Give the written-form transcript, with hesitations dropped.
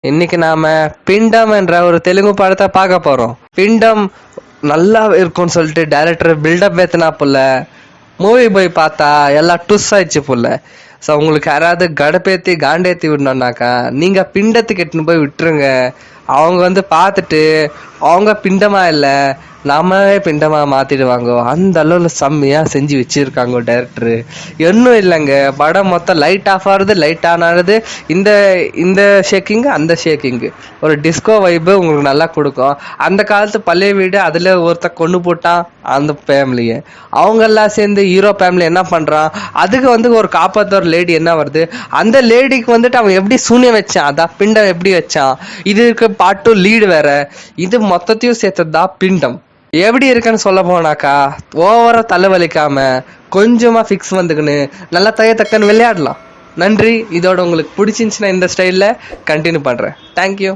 இன்னைக்கு நாம பிண்டம் என்ற ஒரு தெலுங்கு படத்தை பார்க்க போறோம். பிண்டம் நல்லா இருக்கும்னு சொல்லிட்டு டைரக்டர் பில்டப் ஏத்துனா புள்ள. மூவி போய் பார்த்தா எல்லாம் டுஸ் ஆயிடுச்சு புள்ள. ஸோ உங்களுக்கு யாராவது கடுப்பேத்தி காண்டேத்தி விடணும்னாக்கா நீங்க பிண்டத்துக்கு எட்டுன்னு போய் விட்டுருங்க. அவங்க வந்து பார்த்துட்டு அவங்க பிண்டமா இல்லை நாமளே பிண்டமா மாத்திடுவாங்க. அந்த அளவுல செம்மையா செஞ்சு வச்சிருக்காங்க டைரக்டர். இன்னும் இல்லைங்க, படம் மொத்தம் லைட் ஆஃப் ஆகுது, லைட் ஆன் ஆகுது. இந்த இந்த ஷேக்கிங் அந்த ஷேக்கிங் ஒரு டிஸ்கோ வைப்பு உங்களுக்கு நல்லா கொடுக்கும். அந்த காலத்து பழைய வீடு, அதுல ஒருத்த கொண்டு போட்டான் அந்த ஃபேமிலியை. அவங்க எல்லாம் சேர்ந்து ஹீரோ ஃபேமிலி என்ன பண்றான், அதுக்கு வந்து ஒரு காப்பாத்த ஒரு லேடி என்ன வருது, அந்த லேடிக்கு வந்துட்டு அவன் எப்படி சூனியம் வச்சான், அதான் பிண்டம் எப்படி வச்சான். இதுக்கு பாட்டு லீடு வேற. இது மொத்தத்தையும் சேர்த்ததுதான் பிண்டம். எப்படி இருக்குன்னு சொல்ல போனாக்கா ஓவரா தலைவலிக்காம கொஞ்சமா ஃபிக்ஸ் வந்துக்குன்னு நல்லா தக்கன்னு விளையாடலாம். நன்றி. இதோட உங்களுக்கு பிடிச்சிருந்துச்சுன்னா இந்த ஸ்டைலில் கண்டினியூ பண்ணுறேன். தேங்க்யூ.